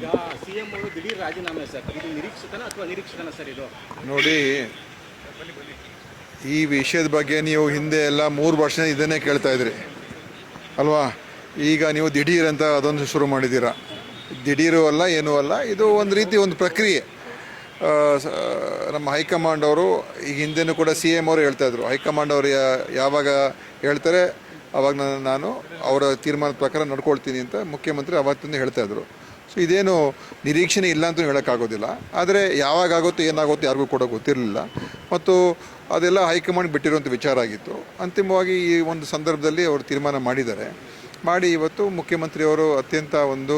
ಈಗ ಸಿಎಂ ಅವರು ದಿಢೀರ್ ರಾಜೀನಾಮೆ ಸರ್, ಇದು ನಿರೀಕ್ಷಿತನ ಅಥವಾ ಅನಿರೀಕ್ಷಿತನ ಸರ್ ಇದು? ನೋಡಿ, ಈ ವಿಷಯದ ಬಗ್ಗೆ ನೀವು ಹಿಂದೆ ಎಲ್ಲ 3 ವರ್ಷ ಇದನ್ನೇ ಕೇಳ್ತಾ ಇದ್ರಿ ಅಲ್ವಾ? ಈಗ ನೀವು ದಿಢೀರ್ ಅಂತ ಅದೊಂದು ಶುರು ಮಾಡಿದ್ದೀರಾ. ದಿಢೀರು ಅಲ್ಲ, ಏನೂ ಅಲ್ಲ, ಇದು ಒಂದು ರೀತಿ ಒಂದು ಪ್ರಕ್ರಿಯೆ. ನಮ್ಮ ಹೈಕಮಾಂಡ್ ಅವರು ಈಗ ಹಿಂದೆನೂ ಕೂಡ ಸಿ ಎಮ್ ಅವರು ಹೇಳ್ತಾಯಿದ್ರು, ಹೈಕಮಾಂಡ್ ಅವರು ಯಾವಾಗ ಹೇಳ್ತಾರೆ ಆವಾಗ ನಾನು ಅವರ ತೀರ್ಮಾನದ ಪ್ರಕಾರ ನಡ್ಕೊಳ್ತೀನಿ ಅಂತ ಮುಖ್ಯಮಂತ್ರಿ ಅವತ್ತಿಂದ ಹೇಳ್ತಾಯಿದ್ರು. ಸೊ ಇದೇನು ನಿರೀಕ್ಷಣೆ ಇಲ್ಲ ಅಂತಲೂ ಹೇಳೋಕ್ಕಾಗೋದಿಲ್ಲ. ಆದರೆ ಯಾವಾಗ ಆಗುತ್ತೋ ಏನಾಗುತ್ತೋ ಯಾರಿಗೂ ಕೂಡ ಗೊತ್ತಿರಲಿಲ್ಲ, ಮತ್ತು ಅದೆಲ್ಲ ಹೈಕಮಾಂಡ್ ಬಿಟ್ಟಿರುವಂಥ ವಿಚಾರ ಆಗಿತ್ತು. ಅಂತಿಮವಾಗಿ ಈ ಒಂದು ಸಂದರ್ಭದಲ್ಲಿ ಅವರು ತೀರ್ಮಾನ ಮಾಡಿ ಇವತ್ತು ಮುಖ್ಯಮಂತ್ರಿಯವರು ಅತ್ಯಂತ ಒಂದು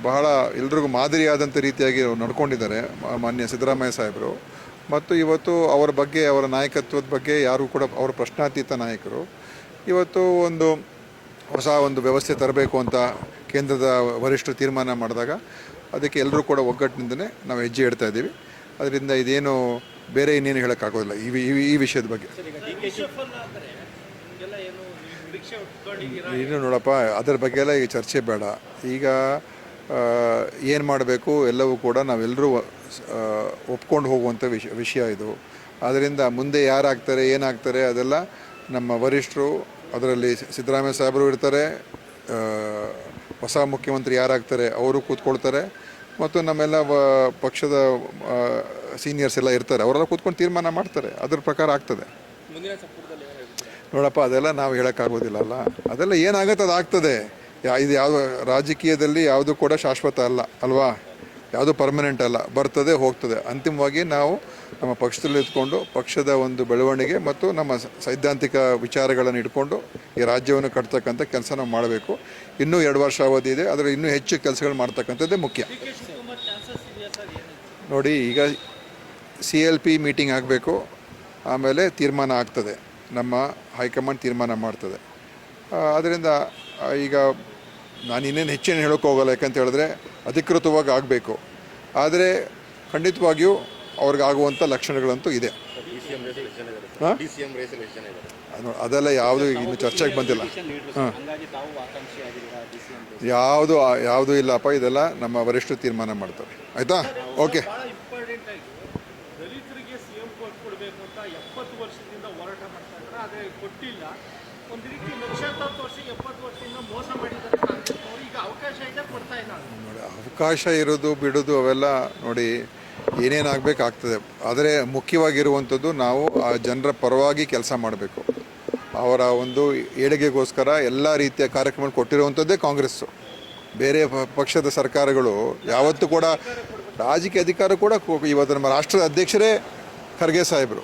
ಬಹಳ ಎಲ್ರಿಗೂ ಮಾದರಿಯಾದಂಥ ರೀತಿಯಾಗಿ ನಡ್ಕೊಂಡಿದ್ದಾರೆ ಮಾನ್ಯ ಸಿದ್ದರಾಮಯ್ಯ ಸಾಹೇಬರು. ಮತ್ತು ಇವತ್ತು ಅವರ ಬಗ್ಗೆ, ಅವರ ನಾಯಕತ್ವದ ಬಗ್ಗೆ ಯಾರೂ ಕೂಡ ಅವರ ಪ್ರಶ್ನಾತೀತ ನಾಯಕರು. ಇವತ್ತು ಒಂದು ಹೊಸ ಒಂದು ವ್ಯವಸ್ಥೆ ತರಬೇಕು ಅಂತ ಕೇಂದ್ರದ ವರಿಷ್ಠರು ತೀರ್ಮಾನ ಮಾಡಿದಾಗ ಅದಕ್ಕೆ ಎಲ್ಲರೂ ಕೂಡ ಒಗ್ಗಟ್ಟಿನಿಂದಲೇ ನಾವು ಹೆಜ್ಜೆ ಇಡ್ತಾ ಇದ್ದೀವಿ. ಅದರಿಂದ ಇದೇನು ಬೇರೆ ಇನ್ನೇನು ಹೇಳೋಕ್ಕಾಗೋದಿಲ್ಲ ಈ ವಿಷಯದ ಬಗ್ಗೆ. ಏನು ನೋಡಪ್ಪ, ಅದರ ಬಗ್ಗೆ ಎಲ್ಲ ಈಗ ಚರ್ಚೆ ಬೇಡ. ಈಗ ಏನು ಮಾಡಬೇಕು ಎಲ್ಲವೂ ಕೂಡ ನಾವೆಲ್ಲರೂ ಒಪ್ಕೊಂಡು ಹೋಗುವಂಥ ವಿಷಯ ಇದು. ಆದ್ದರಿಂದ ಮುಂದೆ ಯಾರಾಗ್ತಾರೆ ಏನಾಗ್ತಾರೆ ಅದೆಲ್ಲ ನಮ್ಮ ವರಿಷ್ಠರು, ಅದರಲ್ಲಿ ಸಿದ್ದರಾಮಯ್ಯ ಸಾಹೇಬರು ಇರ್ತಾರೆ, ಹೊಸ ಮುಖ್ಯಮಂತ್ರಿ ಯಾರಾಗ್ತಾರೆ ಅವರು ಕೂತ್ಕೊಳ್ತಾರೆ, ಮತ್ತು ನಮ್ಮೆಲ್ಲ ಪಕ್ಷದ ಸೀನಿಯರ್ಸ್ ಎಲ್ಲ ಇರ್ತಾರೆ, ಅವರೆಲ್ಲ ಕೂತ್ಕೊಂಡು ತೀರ್ಮಾನ ಮಾಡ್ತಾರೆ. ಅದ್ರ ಪ್ರಕಾರ ಆಗ್ತದೆ. ನೋಡಪ್ಪ, ಅದೆಲ್ಲ ನಾವು ಹೇಳೋಕ್ಕಾಗೋದಿಲ್ಲ ಅಲ್ಲ. ಅದೆಲ್ಲ ಏನಾಗುತ್ತೆ ಅದು ಆಗ್ತದೆ. ಇದು ಯಾವುದು ರಾಜಕೀಯದಲ್ಲಿ ಯಾವುದು ಕೂಡ ಶಾಶ್ವತ ಅಲ್ಲ ಅಲ್ವಾ? ಯಾವುದು ಪರ್ಮನೆಂಟ್ ಅಲ್ಲ, ಬರ್ತದೆ ಹೋಗ್ತದೆ. ಅಂತಿಮವಾಗಿ ನಾವು ನಮ್ಮ ಪಕ್ಷದಲ್ಲಿ ಇದ್ಕೊಂಡು ಪಕ್ಷದ ಒಂದು ಬೆಳವಣಿಗೆ ಮತ್ತು ನಮ್ಮ ಸೈದ್ಧಾಂತಿಕ ವಿಚಾರಗಳನ್ನು ಇಟ್ಕೊಂಡು ಈ ರಾಜ್ಯವನ್ನು ಕಟ್ತಕ್ಕಂಥ ಕೆಲಸ ನಾವು ಮಾಡಬೇಕು. ಇನ್ನೂ 2 ವರ್ಷ ಅವಧಿ ಇದೆ, ಅದರ ಇನ್ನೂ ಹೆಚ್ಚು ಕೆಲಸಗಳು ಮಾಡ್ತಕ್ಕಂಥದ್ದೇ ಮುಖ್ಯ. ನೋಡಿ, ಈಗ CLP ಮೀಟಿಂಗ್ ಆಗಬೇಕು, ಆಮೇಲೆ ತೀರ್ಮಾನ ಆಗ್ತದೆ, ನಮ್ಮ ಹೈಕಮಾಂಡ್ ತೀರ್ಮಾನ ಮಾಡ್ತದೆ. ಅದರಿಂದ ಈಗ ನಾನು ಇನ್ನೇನು ಹೆಚ್ಚೇನು ಹೇಳೋಕ್ಕೆ ಹೋಗಲ್ಲ, ಯಾಕಂತ ಹೇಳಿದ್ರೆ ಅಧಿಕೃತವಾಗಿ ಆಗಬೇಕು. ಆದರೆ ಖಂಡಿತವಾಗಿಯೂ ಅವ್ರಿಗಾಗುವಂಥ ಲಕ್ಷಣಗಳಂತೂ ಇದೆ. ಅದೆಲ್ಲ ಯಾವುದು ಇನ್ನೂ ಚರ್ಚೆಗೆ ಬಂದಿಲ್ಲ. ಯಾವುದೂ ಇಲ್ಲಪ್ಪ, ಇದೆಲ್ಲ ನಮ್ಮ ವರಿಷ್ಠರು ತೀರ್ಮಾನ ಮಾಡ್ತಾರೆ. ಆಯಿತಾ? ಓಕೆ. ನೋಡಿ, ಅವಕಾಶ ಇರೋದು ಬಿಡೋದು ಅವೆಲ್ಲ ನೋಡಿ ಏನೇನಾಗಬೇಕಾಗ್ತದೆ. ಆದರೆ ಮುಖ್ಯವಾಗಿರುವಂಥದ್ದು ನಾವು ಆ ಜನರ ಪರವಾಗಿ ಕೆಲಸ ಮಾಡಬೇಕು. ಅವರ ಒಂದು ಏಳಿಗೆಗೋಸ್ಕರ ಎಲ್ಲ ರೀತಿಯ ಕಾರ್ಯಕ್ರಮ ಕೊಟ್ಟಿರುವಂಥದ್ದೇ ಕಾಂಗ್ರೆಸ್ಸು. ಬೇರೆ ಪಕ್ಷದ ಸರ್ಕಾರಗಳು ಯಾವತ್ತೂ ಕೂಡ ರಾಜಕೀಯ ಅಧಿಕಾರ ಕೂಡ ಇವತ್ತು ನಮ್ಮ ರಾಷ್ಟ್ರದ ಅಧ್ಯಕ್ಷರೇ ಖರ್ಗೆ ಸಾಹೇಬರು,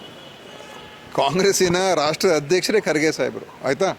ಕಾಂಗ್ರೆಸ್ಸಿನ ರಾಷ್ಟ್ರದ ಅಧ್ಯಕ್ಷರೇ ಖರ್ಗೆ ಸಾಹೇಬರು. ಆಯಿತಾ?